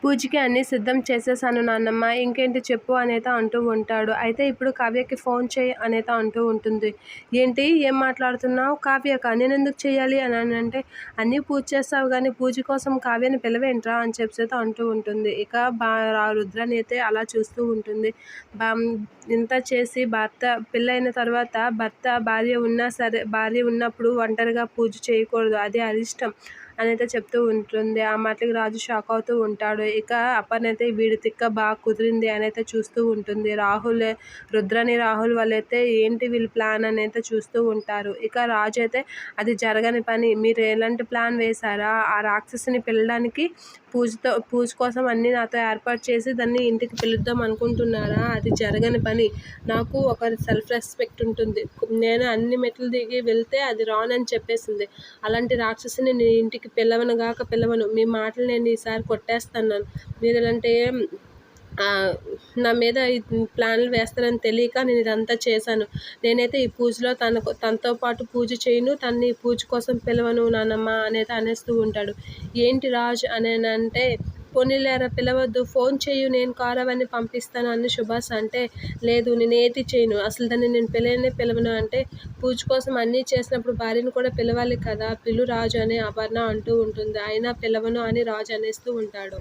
పూజకి అన్నీ సిద్ధం చేసేసాను నాన్నమ్మ, ఇంకేంటి చెప్పు అనేత అంటూ ఉంటాడు. అయితే ఇప్పుడు కావ్యకి ఫోన్ చేయి అనేత అంటూ ఉంటుంది. ఏంటి ఏం మాట్లాడుతున్నావు? కావ్యకా? నేనెందుకు చేయాలి అని అంటే, అన్నీ పూజ చేస్తావు కానీ పూజ కోసం కావ్యని పిలవేంట్రా అని చెప్పేసి అంటూ ఉంటుంది. ఇక రుద్రాని అయితే అలా చూస్తూ ఉంటుంది. ఇంత చేసి పెళ్ళైన తర్వాత భార్య ఉన్నా సరే, భార్య ఉన్నప్పుడు ఒంటరిగా పూజ చేయకూడదు, అది అరిష్టం అనైతే చెప్తూ ఉంటుంది. ఆ మాటలకి రాజు షాక్ అవుతూ ఉంటాడు. ఇక అపర్ణ అయితే వీడి తిక్క బాగా కుదిరింది అనైతే చూస్తూ ఉంటుంది. రుద్రని రాహుల్ వాళ్ళైతే ఏంటి వీళ్ళ ప్లాన్ అని అయితే చూస్తూ ఉంటారు. ఇక రాజు అయితే అది జరగని పని, మీరు ఎలాంటి ప్లాన్ వేశారా? ఆ రాక్షసిని పిలవడానికి పూజ కోసం అన్నీ నాతో ఏర్పాటు చేసి దాన్ని ఇంటికి పిలుద్దాం అనుకుంటున్నారా? అది జరగని పని. నాకు ఒక సెల్ఫ్ రెస్పెక్ట్ ఉంటుంది. నేను అన్ని మెట్లు దిగి వెళ్తే అది రానని చెప్పేసింది. అలాంటి రాక్షసిని నేను ఇంటికి పిలవను. మీ మాటలు నేను ఈసారి కొట్టేస్తాను. మీరు ఎలాంటి నా మీద ప్లాన్లు వేస్తారని తెలియక నేను ఇదంతా చేశాను. నేనైతే ఈ పూజలో తనతో పాటు పూజ చేయను, తనని పూజ కోసం పిలవను నాన్నమ్మ అనేది అనేస్తూ ఉంటాడు. ఏంటి రాజ్ అంటే, పోనీలేరా పిలవద్దు, ఫోన్ చేయు, నేను కారు అవన్నీ పంపిస్తాను అని సుభాష్ అంటే, లేదు నేను ఏది చేయను, అసలు దాన్ని నేను పిలవను అంటే, పూజ కోసం అన్నీ చేసినప్పుడు భార్యను కూడా పిలవాలి కదా, పిలు రాజు అని అపర్ణ అంటూ ఉంటుంది. అయినా పిలవను అని రాజు అనేస్తూ ఉంటాడు.